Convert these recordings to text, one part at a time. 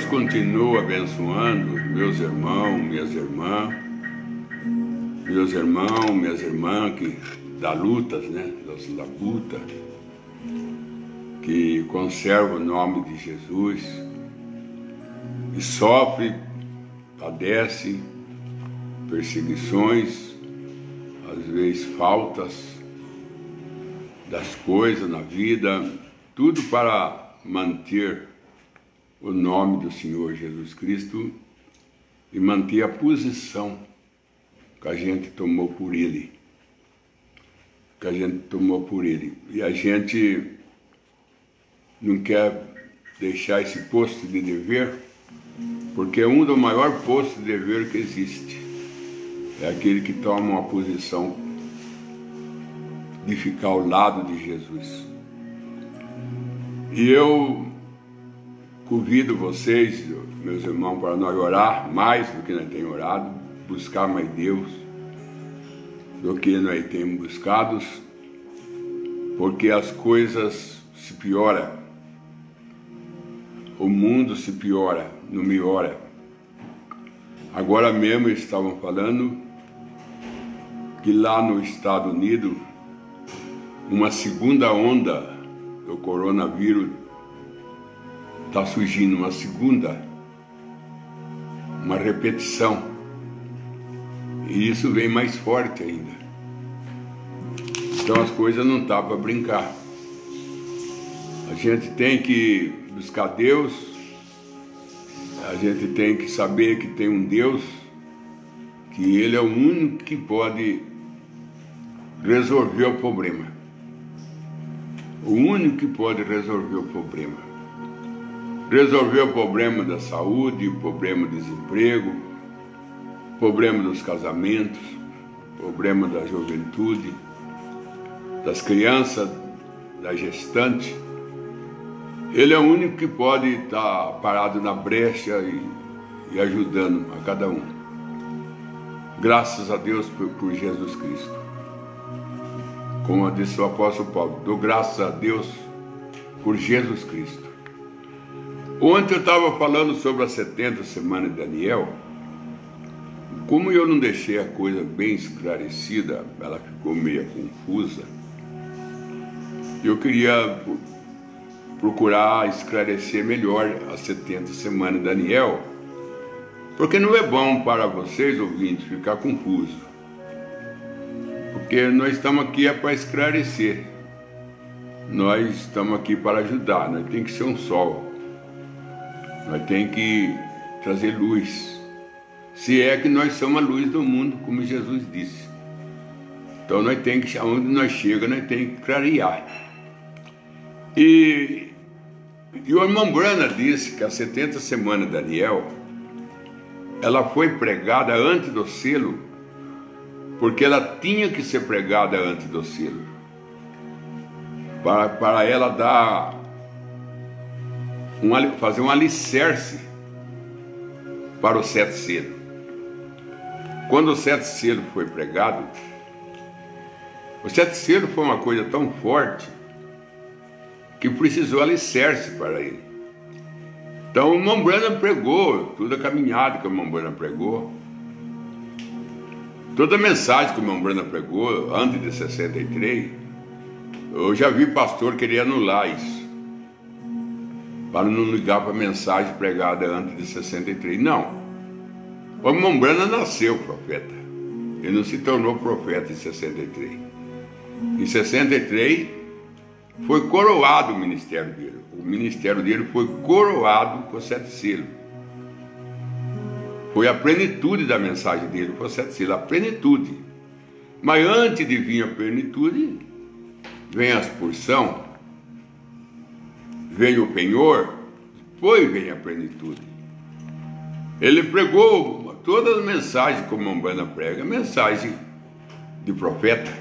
continua abençoando meus irmãos, minhas irmãs que da lutas, né, das labutas, que conservam o nome de Jesus e sofre, padece perseguições, às vezes faltas das coisas na vida, tudo para manter o nome do Senhor Jesus Cristo e manter a posição que a gente tomou por Ele. E a gente não quer deixar esse posto de dever, porque é um dos maiores postos de dever que existe. É aquele que toma uma posição de ficar ao lado de Jesus. E eu convido vocês, meus irmãos, para nós orar mais do que nós temos orado, buscar mais Deus do que nós temos buscado, porque as coisas se pioram, o mundo se piora, não melhora. Agora mesmo eles estavam falando que lá nos Estados Unidos uma segunda onda do coronavírus está surgindo, uma repetição, e isso vem mais forte ainda. Então as coisas não estão para brincar. A gente tem que buscar Deus, a gente tem que saber que tem um Deus, que Ele é o único que pode resolver o problema. O único que pode resolver o problema. Resolver o problema da saúde, o problema do desemprego, o problema dos casamentos, o problema da juventude, das crianças, da gestante. Ele é o único que pode estar parado na brecha e ajudando a cada um. Graças a Deus por Jesus Cristo. Como disse o apóstolo Paulo, dou graças a Deus por Jesus Cristo. Ontem eu estava falando sobre as 70 semanas de Daniel. Como eu não deixei a coisa bem esclarecida, ela ficou meio confusa. Eu queria procurar esclarecer melhor as 70 semanas de Daniel, porque não é bom para vocês, ouvintes, ficar confuso. Porque nós estamos aqui para esclarecer. Nós estamos aqui para ajudar, nós temos que ser um sol. Nós temos que trazer luz, se é que nós somos a luz do mundo, como Jesus disse. Então nós temos que, onde nós chegamos, nós temos que clarear. E o irmão Brana disse que as 70 semanas de Daniel, ela foi pregada antes do selo, porque ela tinha que ser pregada antes do selo, para ela dar fazer um alicerce para o 7 selo. Quando o 7 selo foi pregado, o 7 selo foi uma coisa tão forte que precisou alicerce para ele. Então o irmão Branham pregou toda a caminhada que o irmão Branham pregou, toda a mensagem que o irmão Branham pregou antes de 63. Eu já vi pastor querer anular isso, para não ligar para a mensagem pregada antes de 63. Não. O irmão Branham nasceu profeta. Ele não se tornou profeta em 63. Em 63 foi coroado o ministério dele. O ministério dele foi coroado com 7 selos. Foi a plenitude da mensagem dele, foi 7 selos, a plenitude. Mas antes de vir a plenitude, vem a porção, vem o penhor, depois vem a plenitude. Ele pregou todas as mensagens como a Umbanda prega, mensagem de profeta.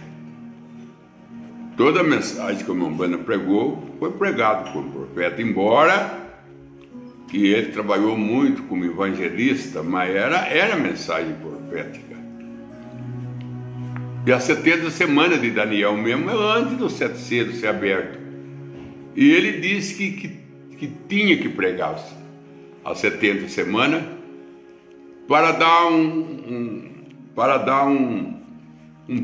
Toda a mensagem que o Umbanda pregou foi pregada por um profeta, embora que ele trabalhou muito como evangelista, mas era mensagem profética. E as 70 semanas de Daniel mesmo é antes do 7 selos ser aberto. E ele disse que tinha que pregar as 70 semanas, para dar um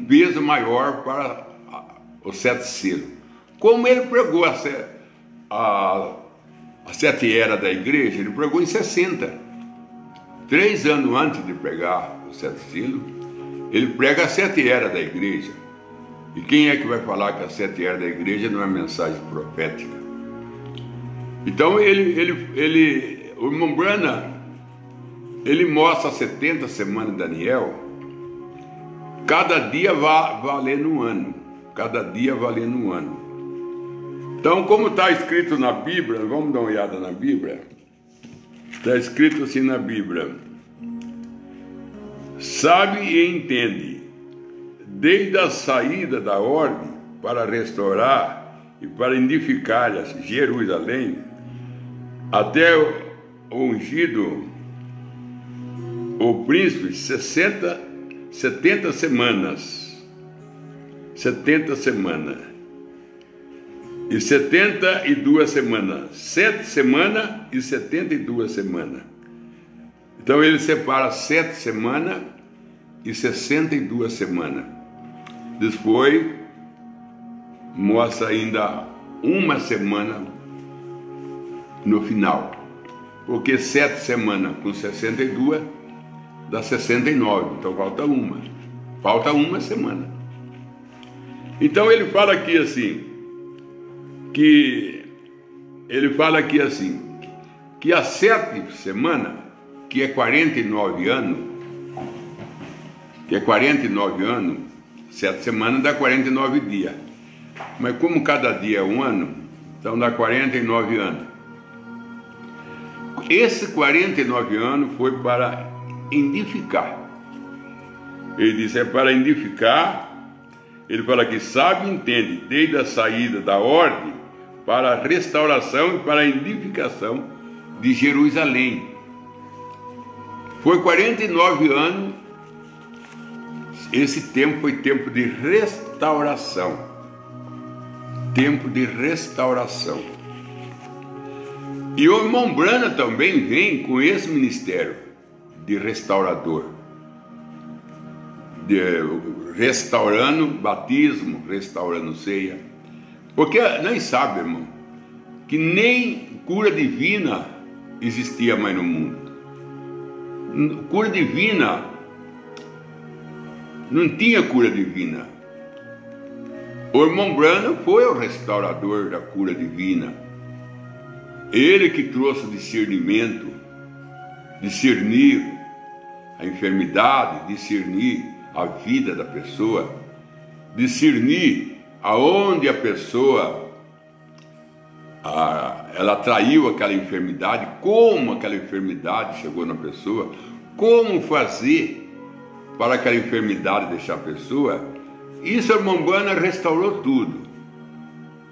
peso maior para os 7 selos. Como ele pregou as 7 eras da igreja, ele pregou em 60. 3 anos antes de pregar os 7 selos, ele prega as 7 eras da igreja. E quem é que vai falar que as 7 eras da igreja não é mensagem profética? Então o irmão Branham, ele mostra as 70 semanas de Daniel, cada dia valendo um ano. Cada dia valendo um ano. Então, como está escrito na Bíblia, vamos dar uma olhada na Bíblia. Está escrito assim na Bíblia: sabe e entende, desde a saída da ordem para restaurar e para edificar Jerusalém, até o ungido, o príncipe, 70 semanas. 70 semanas. E 72 semanas. 7 semanas e 72 semanas. Então ele separa 7 semanas e 62 semanas. Depois mostra ainda uma semana no final. Porque 7 semanas com 62 dá 69. Então falta uma. Falta uma semana. Então ele fala aqui assim, que as 7 semanas, que é 49 anos, 7 semanas dá 49 dias. Mas como cada dia é um ano, então dá 49 anos. Esse 49 anos foi para edificar. Ele diz, é para edificar. Ele fala que sabe e entende, desde a saída da ordem para a restauração e para a edificação de Jerusalém. Foi 49 anos, esse tempo foi tempo de restauração. Tempo de restauração. E o irmão Branham também vem com esse ministério de restaurador. Restaurando batismo, restaurando ceia. Porque nós sabemos, irmão, que nem cura divina existia mais no mundo. Cura divina, não tinha cura divina. O irmão Branham foi o restaurador da cura divina. Ele que trouxe discernimento, discernir a enfermidade, discernir a vida da pessoa, discernir aonde a pessoa ela atraiu aquela enfermidade, como aquela enfermidade chegou na pessoa, como fazer para aquela enfermidade deixar a pessoa. Isso o irmão Branham restaurou tudo.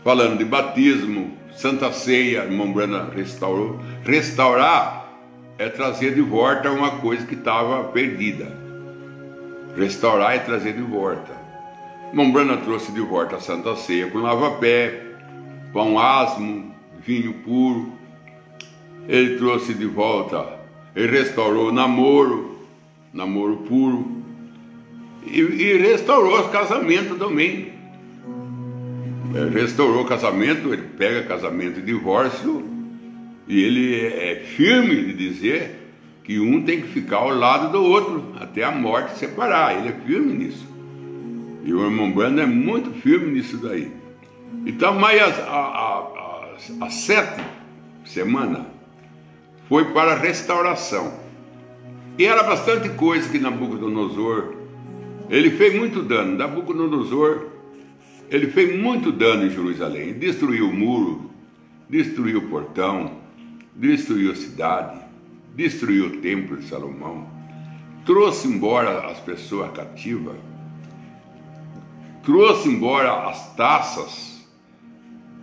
Falando de batismo, Santa Ceia, o irmão Branham restaurou. Restaurar é trazer de volta uma coisa que estava perdida. Restaurar é trazer de volta. O irmão Branham trouxe de volta a Santa Ceia com lava-pé, pão asmo, vinho puro. Ele trouxe de volta, ele restaurou o namoro puro. E restaurou os casamentos também. Restaurou o casamento, ele pega casamento e divórcio, e ele é firme de dizer que um tem que ficar ao lado do outro, até a morte separar. Ele é firme nisso. E o irmão Branham é muito firme nisso daí. Então, mas as 7 semanas foi para a restauração. E era bastante coisa que Nabucodonosor, ele fez muito dano. Nabucodonosor, ele fez muito dano em Jerusalém. Destruiu o muro, destruiu o portão, destruiu a cidade, destruiu o templo de Salomão, trouxe embora as pessoas cativas, trouxe embora as taças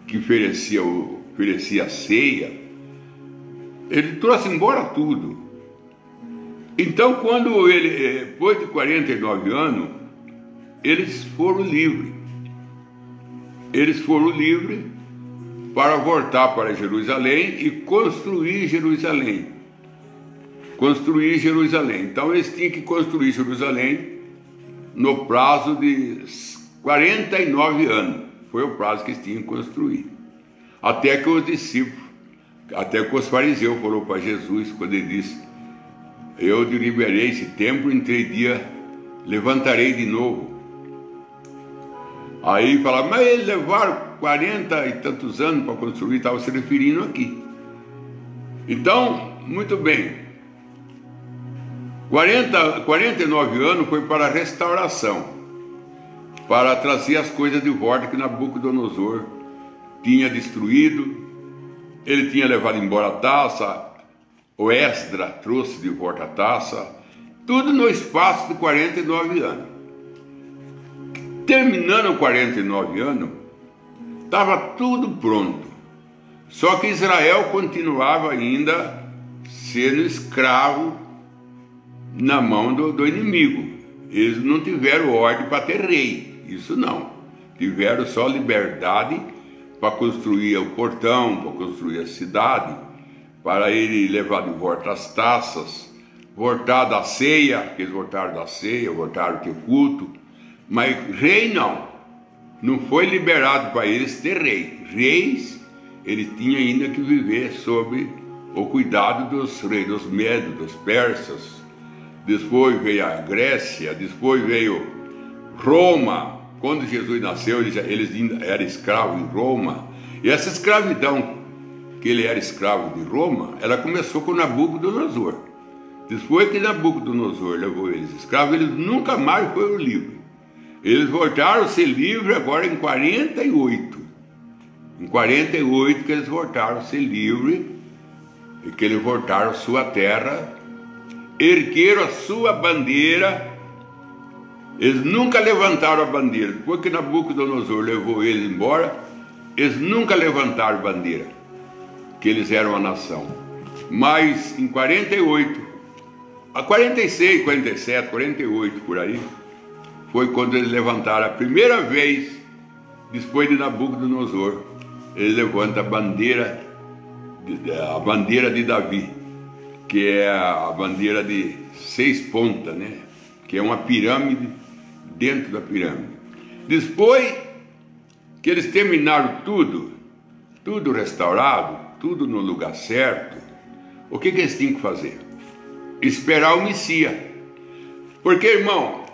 que oferecia ceia. Ele trouxe embora tudo. Então, quando ele, depois de 49 anos, eles foram livres. Eles foram livres para voltar para Jerusalém e construir Jerusalém. construir Jerusalém. Então eles tinham que construir Jerusalém no prazo de 49 anos. Foi o prazo que eles tinham que construir. Até que os discípulos, até que os fariseus falaram para Jesus, quando ele disse: eu deliberei esse templo em 3 dias, levantarei de novo. Aí falaram: mas eles levaram 40 e tantos anos para construir, estava se referindo aqui. Então, muito bem, 49 anos foi para a restauração, para trazer as coisas de volta que Nabucodonosor tinha destruído. Ele tinha levado embora a taça, o Esdras trouxe de volta a taça, tudo no espaço de 49 anos. Terminando 49 anos, estava tudo pronto. Só que Israel continuava ainda sendo escravo na mão do inimigo. Eles não tiveram ordem para ter rei, isso não. Tiveram só liberdade para construir o portão, para construir a cidade, para ele levar de volta as taças, voltar da ceia, eles voltaram da ceia, voltaram do culto, mas rei não foi liberado para eles ter rei. Reis, eles tinham ainda que viver sob o cuidado dos reis, dos medos, dos persas. Depois veio a Grécia, depois veio Roma. Quando Jesus nasceu, eles ainda eram escravos em Roma. E essa escravidão, que ele era escravo de Roma, ela começou com Nabucodonosor. Depois que Nabucodonosor levou eles escravos, eles nunca mais foram livres. Eles voltaram a ser livres agora em 48. Em 48 que eles voltaram a ser livres, e que eles voltaram à sua terra, ergueram a sua bandeira. Eles nunca levantaram a bandeira. Depois que Nabucodonosor levou eles embora, eles nunca levantaram a bandeira, que eles eram a nação. Mas em 48, a 46, 47, 48 por aí, foi quando eles levantaram a primeira vez, depois de Nabucodonosor, eles levantam a bandeira de Davi, que é a bandeira de 6 pontas, né? Que é uma pirâmide dentro da pirâmide. Depois que eles terminaram tudo restaurado, tudo no lugar certo, o que eles tinham que fazer? Esperar o Messias. Porque, irmão,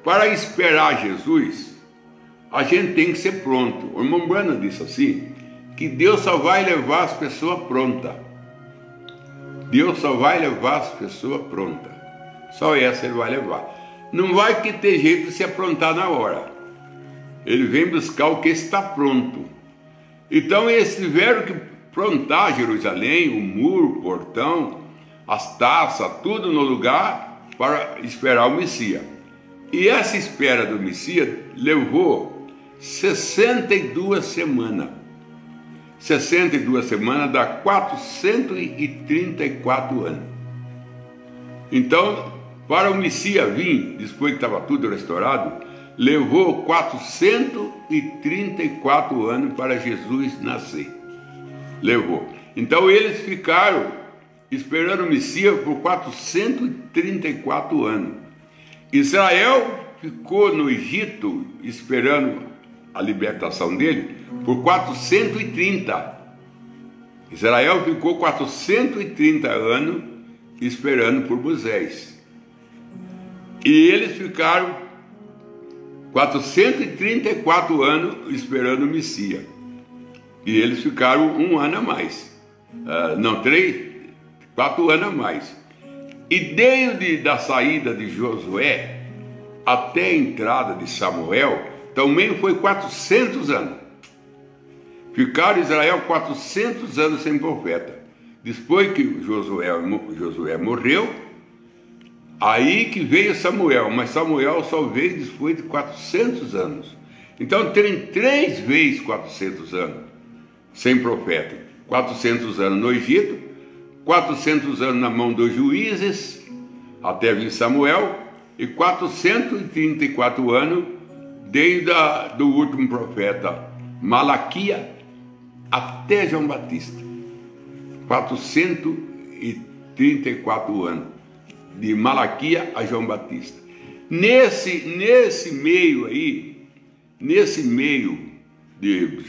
para esperar Jesus, a gente tem que ser pronto. O irmão Branham disse assim, que Deus só vai levar as pessoas prontas. Deus só vai levar as pessoas prontas. Só essa ele vai levar. Não vai que ter jeito de se aprontar na hora. Ele vem buscar o que está pronto. Então eles tiveram que prontar Jerusalém, o muro, o portão, as taças, tudo no lugar para esperar o Messias. E essa espera do Messias levou 62 semanas. 62 semanas dá 434 anos. Então, para o Messias vir, depois que estava tudo restaurado, levou 434 anos para Jesus nascer. Levou. Então eles ficaram esperando o Messias por 434 anos. Israel ficou no Egito esperando a libertação dele por 430. Israel ficou 430 anos esperando por Moisés. E eles ficaram 434 anos esperando o Messias. E eles ficaram 1 ano a mais. 4 anos a mais. E desde a saída de Josué até a entrada de Samuel, também foi 400 anos. Ficaram Israel 400 anos sem profeta. Depois que Josué morreu, aí que veio Samuel, mas Samuel só veio depois de 400 anos. Então tem 3 vezes 400 anos sem profeta. 400 anos no Egito, 400 anos na mão dos juízes, até vir Samuel, e 434 anos desde do último profeta Malaquias até João Batista. 34 anos, de Malaquia a João Batista. Nesse meio aí, nesse meio de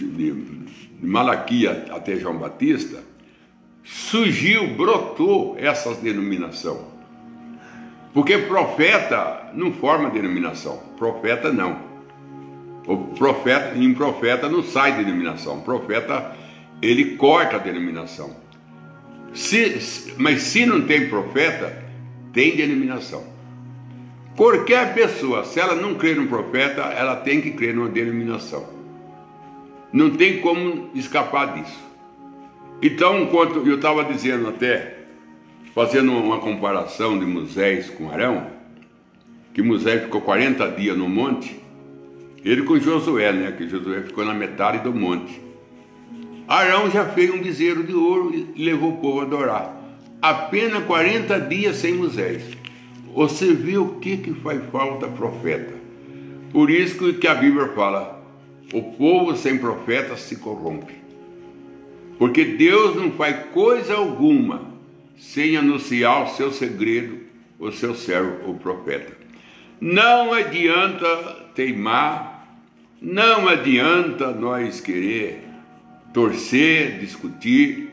Malaquia até João Batista, brotou essas denominações. Porque profeta não forma denominação, profeta não. Em profeta não sai denominação, profeta ele corta a denominação. Mas se não tem profeta, tem denominação. Qualquer pessoa, se ela não crer no profeta, ela tem que crer numa denominação. Não tem como escapar disso. Então, enquanto eu estava dizendo até, fazendo uma comparação de Moisés com Arão, que Moisés ficou 40 dias no monte, ele com Josué, né? Que Josué ficou na metade do monte. Arão já fez um bezerro de ouro e levou o povo a adorar. Apenas 40 dias sem Moisés. Você vê o que faz falta profeta. Por isso que a Bíblia fala, o povo sem profeta se corrompe. Porque Deus não faz coisa alguma sem anunciar o seu segredo, o seu servo, o profeta. Não adianta teimar, não adianta nós querer torcer, discutir.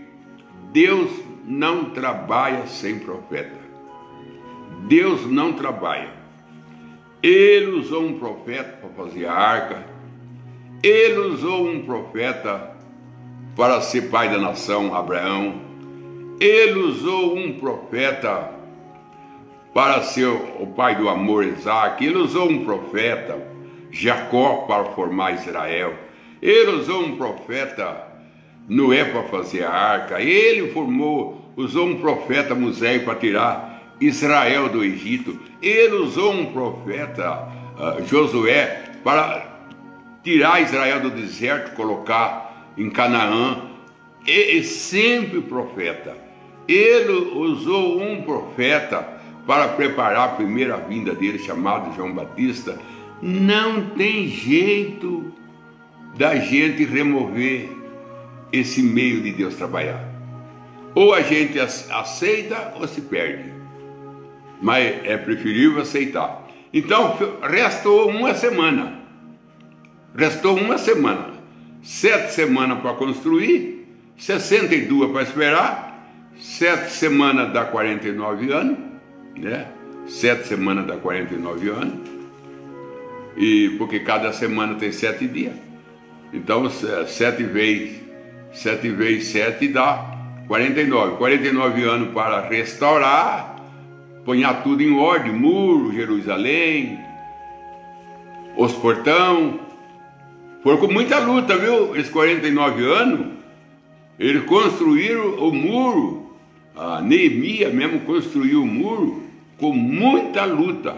Deus não trabalha sem profeta. Deus não trabalha. Ele usou um profeta para fazer a arca. Ele usou um profeta para ser pai da nação, Abraão. Ele usou um profeta para ser o pai do amor, Isaac. Ele usou um profeta, Jacó, para formar Israel. Ele usou um profeta, Noé, para fazer a arca. Ele usou um profeta, Moisés, para tirar Israel do Egito. Ele usou um profeta, Josué, para tirar Israel do deserto, colocar em Canaã. Ele sempre profeta. Ele usou um profeta para preparar a primeira vinda dele, chamado João Batista. Não tem jeito da gente remover esse meio de Deus trabalhar. Ou a gente aceita ou se perde. Mas é preferível aceitar. Então, restou uma semana. 7 semanas para construir, 62 para esperar. 7 semanas dá 49 anos, né? 7 semanas dá 49 anos. E porque cada semana tem 7 dias. Então, 7 vezes 7 dá 49. 49 anos para restaurar, ponhar tudo em ordem, muro, Jerusalém, os portão. Foi com muita luta, viu? Esses 49 anos, eles construíram o muro. A Neemias mesmo construiu o muro com muita luta.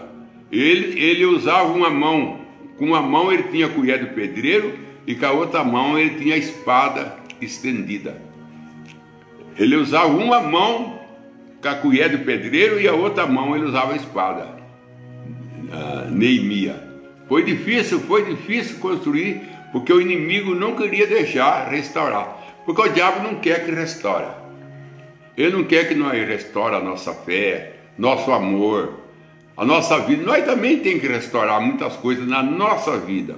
Ele usava uma mão. Com uma mão ele tinha a colher de pedreiro e com a outra mão ele tinha a espada estendida. Ele usava uma mão com a colher de pedreiro e a outra mão ele usava a espada. Neemias. Foi difícil construir, porque o inimigo não queria deixar restaurar. Porque o diabo não quer que restaure. Ele não quer que nós restaure a nossa fé, nosso amor, a nossa vida. Nós também temos que restaurar muitas coisas na nossa vida.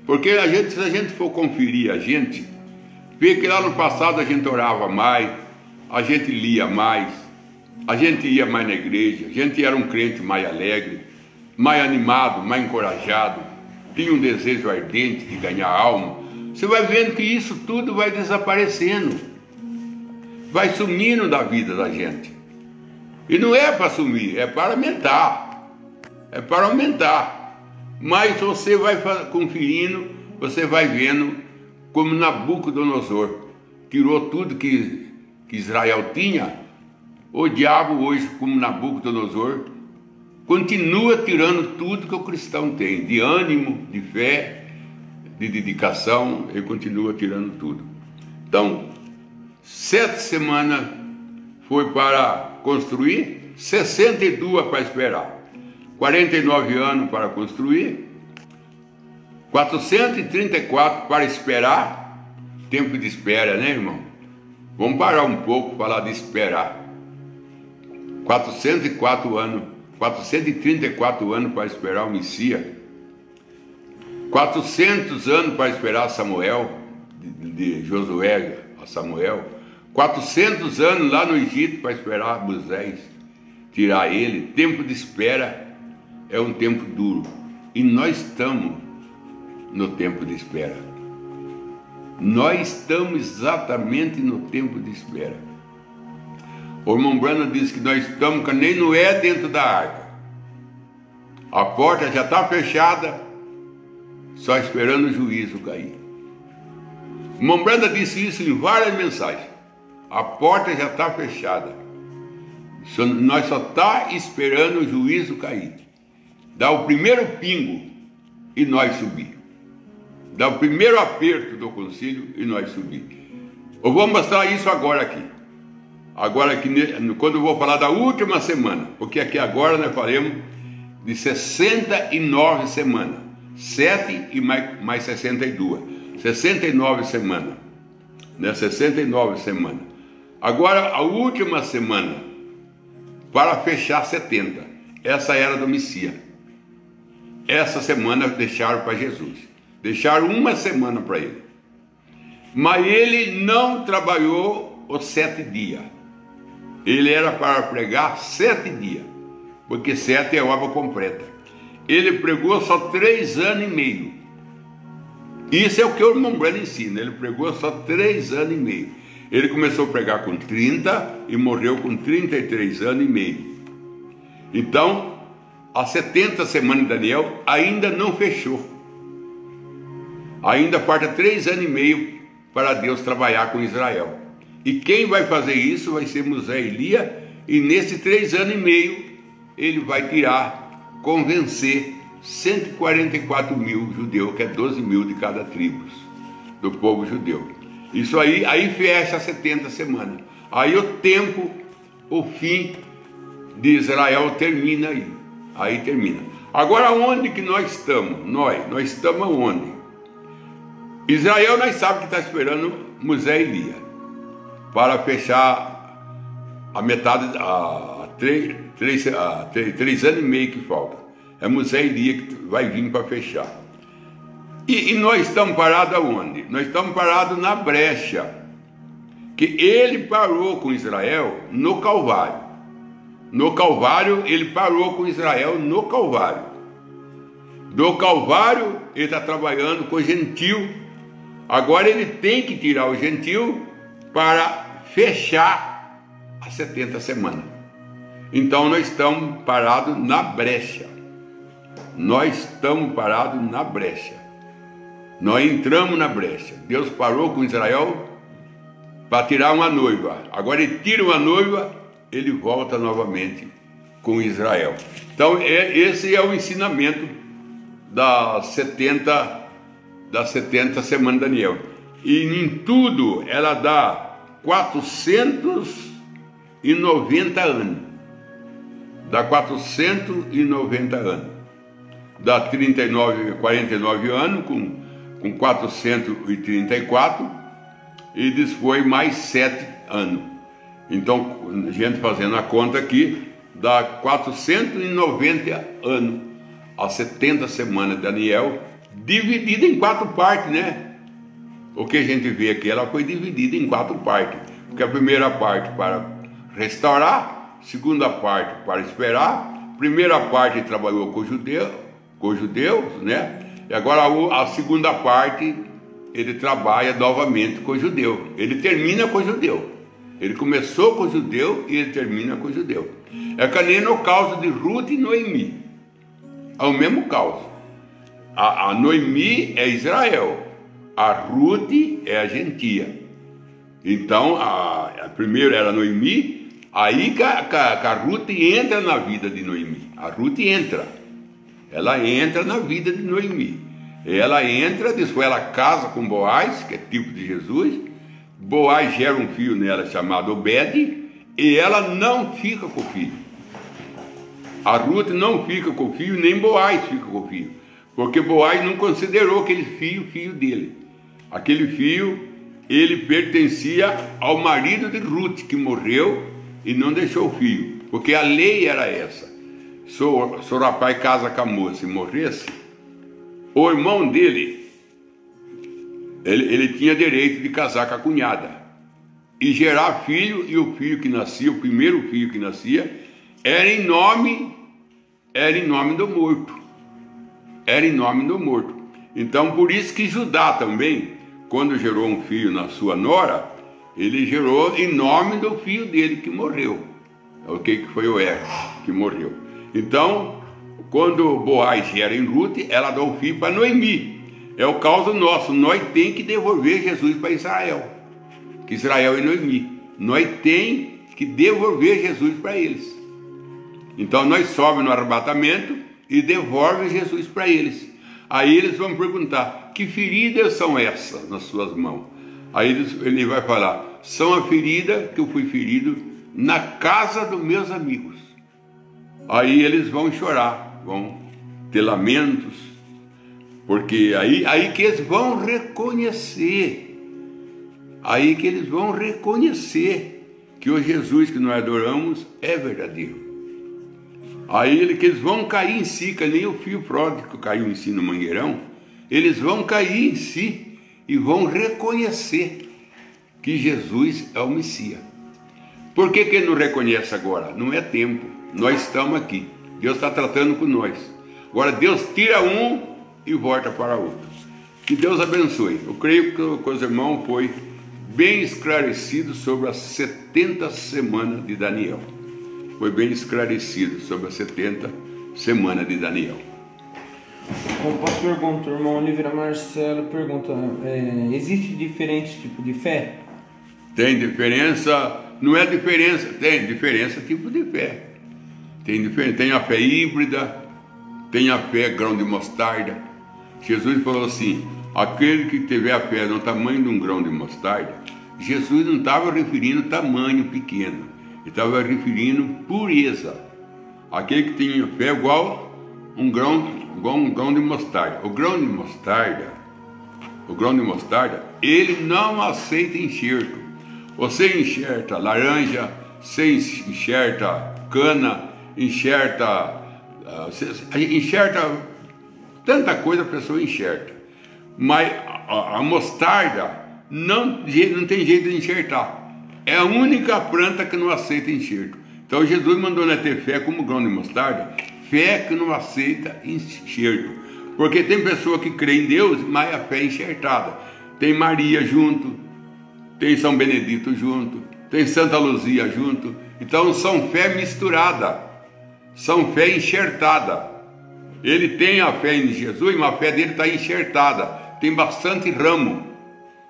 Porque se a gente for conferir a gente, vê que lá no passado a gente orava mais, a gente lia mais, a gente ia mais na igreja, a gente era um crente mais alegre, mais animado, mais encorajado, tinha um desejo ardente de ganhar alma. Você vai vendo que isso tudo vai desaparecendo. Vai sumindo da vida da gente. E não é para sumir, é para aumentar. É para aumentar. Mas você vai conferindo, você vai vendo como Nabucodonosor tirou tudo que Israel tinha. O diabo hoje, como Nabucodonosor, continua tirando tudo que o cristão tem, de ânimo, de fé, de dedicação, ele continua tirando tudo. Então, 7 semanas foi para construir, 62 para esperar, 49 anos para construir, 434 para esperar. Tempo de espera, né, irmão? Vamos parar um pouco para falar de esperar. 404 anos, 434 anos para esperar o Messias, 400 anos para esperar Samuel, de Josué a Samuel, 400 anos lá no Egito para esperar Moisés, tirar ele. Tempo de espera é um tempo duro, e nós estamos no tempo de espera. Nós estamos exatamente no tempo de espera. O irmão Branham diz que nós estamos que nem Noé dentro da arca. A porta já está fechada, só esperando o juízo cair. O irmão Branham disse isso em várias mensagens. A porta já está fechada. Nós só está esperando o juízo cair. Dá o primeiro pingo e nós subir. Dá o primeiro aperto do concílio e nós subir. Eu vou mostrar isso agora aqui. Agora aqui, quando eu vou falar da última semana. Porque aqui agora nós faremos de 69 semanas. 7 e mais 62. 69 semanas. Né? 69 semanas. Agora a última semana, para fechar 70. Essa era do Messias. Essa semana deixaram para Jesus. Deixaram uma semana para ele. Mas ele não trabalhou os 7 dias. Ele era para pregar 7 dias. Porque 7 é obra completa. Ele pregou só 3 anos e meio. Isso é o que o irmão Branham ensina. Ele pregou só 3 anos e meio. Ele começou a pregar com 30 e morreu com 33 anos e meio. Então, as 70 semanas de Daniel ainda não fechou. Ainda falta 3 anos e meio para Deus trabalhar com Israel. E quem vai fazer isso vai ser Moisés e Elias. E nesses 3 anos e meio, ele vai tirar, convencer 144 mil judeus, que é 12 mil de cada tribo do povo judeu. Isso aí fecha 70 semanas. Aí o tempo, o fim de Israel termina aí. Aí termina. Agora onde que nós estamos? Nós estamos onde? Israel nós sabemos que está esperando Moisés e Elias para fechar a metade, 3 anos e meio que falta. É Moisés e Elias que vai vir para fechar. E nós estamos parados aonde? Nós estamos parados na brecha. Que ele parou com Israel no Calvário. No Calvário, ele parou com Israel no Calvário. Do Calvário, ele está trabalhando com o gentil. Agora ele tem que tirar o gentil para fechar as 70 semanas. Então nós estamos parados na brecha. Nós estamos parados na brecha. Nós entramos na brecha. Deus parou com Israel para tirar uma noiva. Agora ele tira uma noiva, ele volta novamente com Israel. Então esse é o ensinamento das 70 semanas de Daniel. E em tudo ela dá 490 anos. Dá 490 anos. Dá 49 anos com 434 e depois mais 7 anos. Então, a gente fazendo a conta aqui, dá 490 anos as 70 semanas de Daniel, dividida em 4 partes, né? O que a gente vê aqui, ela foi dividida em 4 partes. Porque a primeira parte para restaurar, segunda parte para esperar, primeira parte trabalhou com os judeus, né? E agora a segunda parte, ele trabalha novamente com o judeu. Ele termina com o judeu. Ele começou com o judeu e ele termina com o judeu. É que nem no caso de Ruth e Noemi. É o mesmo caso. A Noemi é Israel. A Ruth é a gentia. Então, a primeira era Noemi. Aí que a Ruth entra na vida de Noemi. A Ruth entra. Ela entra na vida de Noemi. Ela entra, depois ela casa com Boaz, que é tipo de Jesus. Boaz gera um filho nela chamado Obed, e ela não fica com o filho. A Ruth não fica com o filho, nem Boaz fica com o filho, porque Boaz não considerou aquele filho dele. Aquele filho, ele pertencia ao marido de Ruth, que morreu e não deixou o filho. porque a lei era essa. Se o rapaz casa com a moça e morresse, o irmão dele, ele tinha direito de casar com a cunhada e gerar filho, e o filho que nascia, o primeiro filho que nascia, era em nome do morto. Era em nome do morto. Então, por isso que Judá também, quando gerou um filho na sua nora, ele gerou em nome do filho dele que morreu. O que foi o Er que morreu. Então, quando Boaz gera em Ruth, ela dá o filho para Noemi. É o caso nosso. Nós tem que devolver Jesus para Israel. Que Israel e Noemi. Nós tem que devolver Jesus para eles. Então nós sobe no arrebatamento e devolve Jesus para eles. Aí eles vão perguntar: que feridas são essas nas suas mãos? Aí ele vai falar: são a ferida que eu fui ferido na casa dos meus amigos. Aí eles vão chorar, vão ter lamentos, porque aí que eles vão reconhecer, aí que eles vão reconhecer que o Jesus que nós adoramos é verdadeiro. Aí que eles vão cair em si, que nem o filho pródigo caiu em si no mangueirão. Eles vão cair em si e vão reconhecer que Jesus é o Messias. Por que ele não reconhece agora? Não é tempo, nós estamos aqui, Deus está tratando com nós. Agora Deus tira um e volta para outro. Que Deus abençoe. Eu creio que os irmãos foi bem esclarecido sobre as 70 semanas de Daniel. Foi bem esclarecido sobre as 70 semanas de Daniel. O pastor pergunta, o irmão Oliveira Marcelo pergunta, existe diferentes tipos de fé? Tem diferença, não é diferença, tem diferença tipo de fé. Tem a fé híbrida, tem a fé grão de mostarda. Jesus falou assim: aquele que tiver a fé no tamanho de um grão de mostarda. Jesus não estava referindo tamanho pequeno, ele estava referindo pureza. Aquele que tem fé igual um grão de mostarda. O grão de mostarda, ele não aceita enxerto. Você enxerta laranja, você enxerta cana, enxerta tanta coisa a pessoa enxerta. Mas a mostarda não tem jeito de enxertar. É a única planta que não aceita enxerto. Então Jesus mandou nós ter fé como grão de mostarda, fé que não aceita enxerto. Porque tem pessoa que crê em Deus, mas a fé é enxertada. Tem Maria junto, tem São Benedito junto, tem Santa Luzia junto. Então são fé misturada, são fé enxertada. Ele tem a fé em Jesus, mas a fé dele está enxertada. Tem bastante ramo.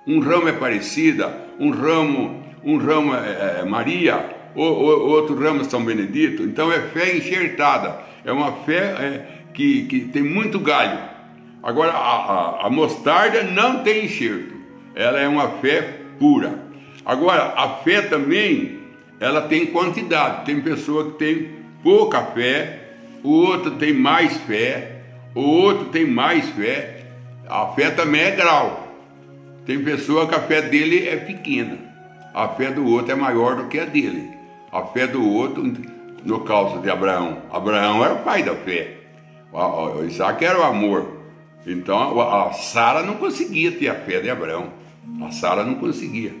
Um ramo é Aparecida, um ramo é Maria, outro ramo é São Benedito. Então é fé enxertada. É uma fé que tem muito galho. Agora a mostarda não tem enxerto. Ela é uma fé pura. Agora a fé também, ela tem quantidade. Tem pessoa que tem pouca fé, o outro tem mais fé, o outro tem mais fé. A fé também é grau. Tem pessoa que a fé dele é pequena, a fé do outro é maior do que a dele. A fé do outro, no caso de Abraão era o pai da fé, o Isaac era o amor. Então a Sara não conseguia ter a fé de Abraão, a Sara não conseguia.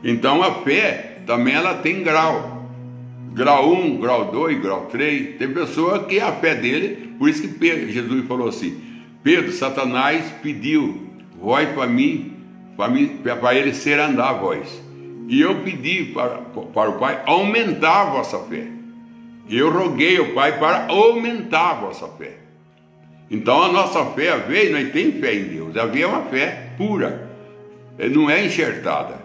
Então a fé também ela tem grau 1, grau 2, grau 3. Tem pessoa que a fé dele, por isso que Jesus falou assim: Pedro, Satanás pediu voz para mim, para ele ser andar a voz. E eu pedi para o Pai aumentar a vossa fé. Eu roguei ao Pai para aumentar a vossa fé. Então a nossa fé, a vez, nós temos fé em Deus. A vez é uma fé pura, não é enxertada.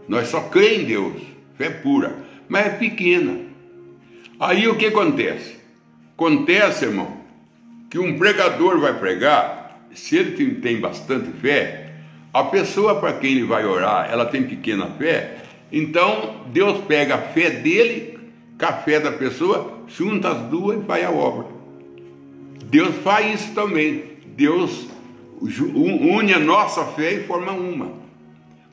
Nós só cremos em Deus, fé pura, mas é pequena. Aí o que acontece? Acontece, irmão, que um pregador vai pregar, se ele tem bastante fé, a pessoa para quem ele vai orar, ela tem pequena fé, então Deus pega a fé dele com a fé da pessoa, junta as duas e faz a obra. Deus faz isso também. Deus une a nossa fé e forma uma.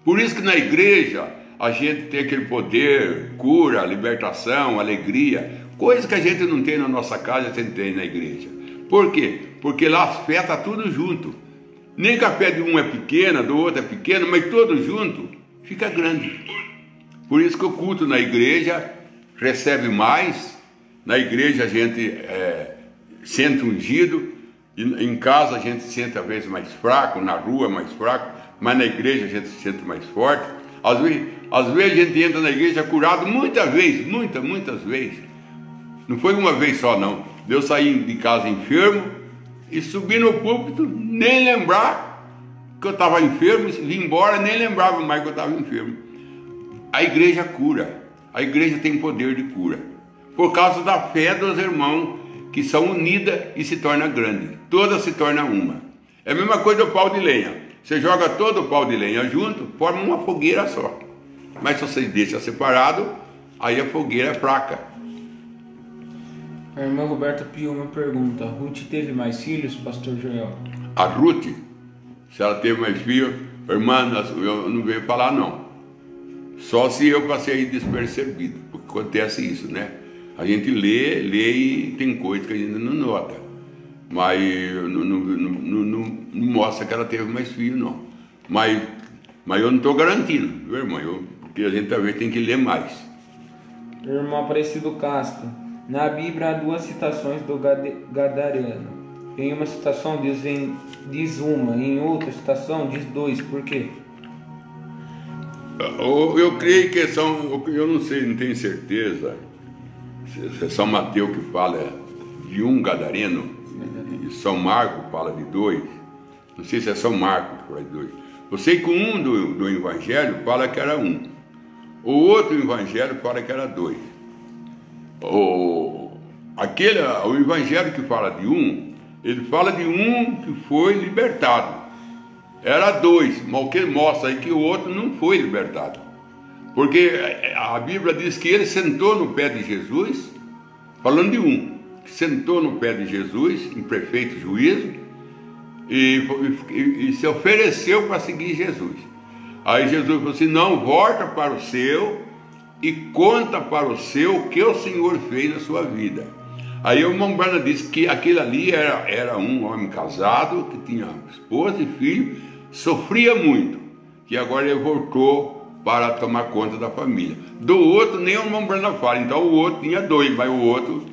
Por isso que na igreja a gente tem aquele poder, cura, libertação, alegria. Coisa que a gente não tem na nossa casa, a gente tem na igreja. Por quê? Porque lá a fé está tudo junto. Nem que a fé de um é pequena, do outro é pequena, mas todo junto fica grande. Por isso que o culto na igreja recebe mais. Na igreja a gente sente ungido, em casa a gente se sente às vezes mais fraco, na rua mais fraco, mas na igreja a gente se sente mais forte. Às vezes a gente entra na igreja curado muitas vezes, muitas vezes. Não foi uma vez só não. Eu saí de casa enfermo e subi no púlpito, nem lembrar que eu estava enfermo, vim embora, nem lembrava mais que eu estava enfermo. A igreja cura, a igreja tem poder de cura, por causa da fé dos irmãos que são unidas e se torna grande, todas se tornam uma. É a mesma coisa do pau de lenha, você joga todo o pau de lenha junto, forma uma fogueira só, mas se você deixa separado, aí a fogueira é fraca. A irmã Roberta Piuma pergunta: Ruth teve mais filhos, pastor Joel? A Ruth, se ela teve mais filhos, irmã, eu não veio falar não. Só se eu passei despercebido, porque acontece isso, né? A gente lê e tem coisa que a gente não nota, mas não mostra que ela teve mais filhos, não. Mas eu não estou garantindo, viu, irmão? Porque a gente talvez tem que ler mais. Irmão Aparecido Castro: na Bíblia há duas citações do Gadareno. Em uma citação diz uma, em outra citação diz dois. Por quê? Eu creio que são, eu não sei, não tenho certeza se é São Mateus que fala de um gadareno e São Marcos fala de dois. Não sei se é São Marcos que fala de dois. Eu sei que um do evangelho fala que era um, o outro evangelho fala que era dois. O evangelho que fala de um, ele fala de um que foi libertado. Era dois, mas o que mostra aí que o outro não foi libertado. Porque a Bíblia diz que ele sentou no pé de Jesus, falando de um, que sentou no pé de Jesus, em perfeito juízo, e se ofereceu para seguir Jesus. Aí Jesus falou assim: não, volta para o seu e conta para o seu o que o Senhor fez na sua vida. Aí o irmão Brana disse que aquele ali era um homem casado, que tinha esposa e filho, sofria muito, que agora ele voltou para tomar conta da família. Do outro nem o irmão Brana fala, então o outro tinha dois, mas o outro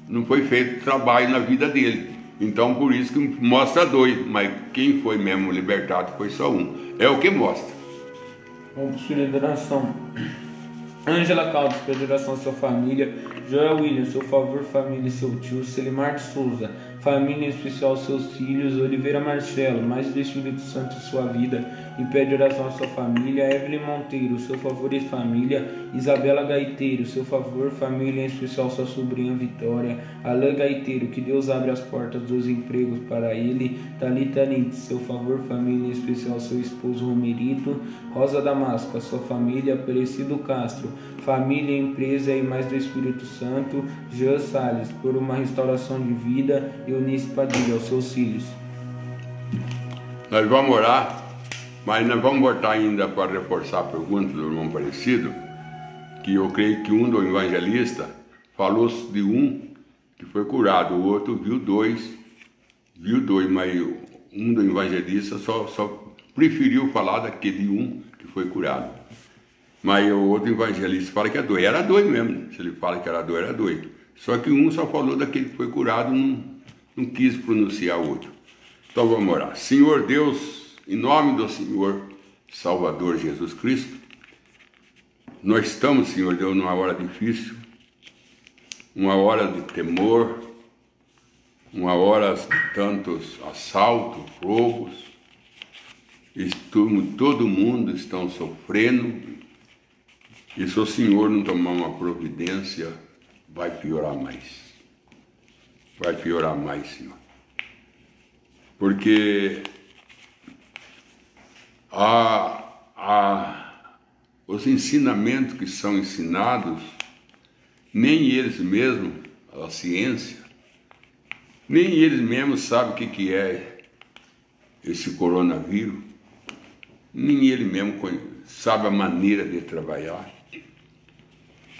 não foi feito trabalho na vida dele. Então por isso que mostra dois, mas quem foi mesmo libertado foi só um. É o que mostra. Vamos para a oração. Ângela Caldas, pede oração à sua família. Joel William, seu favor, família e seu tio. Selimar de Souza, família em especial seus filhos. Oliveira Marcelo, mais do Espírito Santo em sua vida e pede oração à sua família. Evelyn Monteiro, seu favor e família. Isabela Gaiteiro, seu favor, família em especial sua sobrinha Vitória. Alain Gaiteiro, que Deus abre as portas dos empregos para ele. Thalita Nitz, seu favor, família em especial seu esposo Romerito. Rosa Damasco, a sua família. Aparecido Castro, família, empresa e mais do Espírito Santo. Jean Salles, por uma restauração de vida. Eunice Padilha, aos seus filhos. Nós vamos orar, mas nós vamos voltar ainda para reforçar a pergunta do irmão Aparecido, que eu creio que um do evangelista falou de um que foi curado, o outro viu dois, mas um do evangelista só preferiu falar daquele um que foi curado. Mas o outro evangelista fala que é dois. Era dois mesmo. Se ele fala que era dois. Só que um só falou daquele que foi curado, não quis pronunciar o outro. Então vamos orar. Senhor Deus, em nome do Senhor Salvador Jesus Cristo, nós estamos, Senhor Deus, numa hora difícil, uma hora de temor, uma hora de tantos assaltos, roubos, e todo mundo está sofrendo. E se o Senhor não tomar uma providência, vai piorar mais. Vai piorar mais, Senhor. Porque os ensinamentos que são ensinados, nem eles mesmos, a ciência, nem eles mesmos sabem o que é esse coronavírus. Nem ele mesmo sabe a maneira de trabalhar.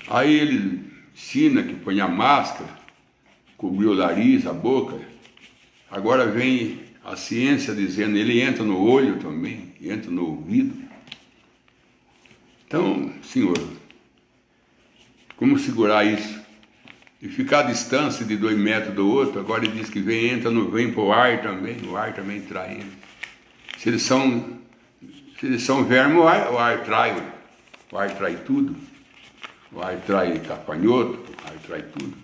Aí eles China, que põe a máscara, cobriu o nariz, a boca. Agora vem a ciência dizendo, ele entra no olho também, entra no ouvido. Então, Senhor, como segurar isso? E ficar à distância de 2 metros do outro, agora ele diz que vem para o ar também trai ele. Se eles são vermes, o ar trai tudo. O ar trai gafanhoto, o ar trai tudo.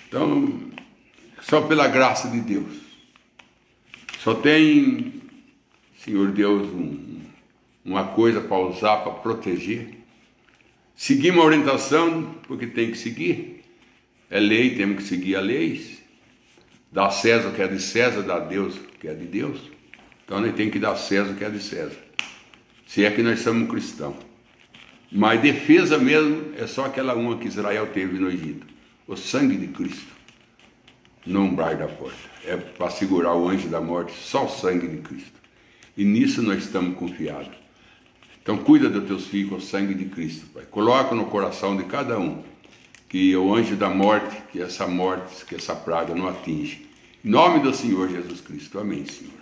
Então, só pela graça de Deus. Só tem, Senhor Deus, uma coisa para usar, para proteger. Seguir uma orientação, porque tem que seguir. É lei, temos que seguir a lei. Dá a César o que é de César, dá a Deus o que é de Deus. Então nós temos que dar a César o que é de César. Se é que nós somos cristãos. Mas defesa mesmo é só aquela uma que Israel teve no Egito. O sangue de Cristo no umbral da porta. É para segurar o anjo da morte, só o sangue de Cristo. E nisso nós estamos confiados. Então cuida dos teus filhos com o sangue de Cristo, Pai. Coloca no coração de cada um que o anjo da morte, que essa morte, que essa praga não atinge. Em nome do Senhor Jesus Cristo. Amém, Senhor.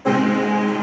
Amém.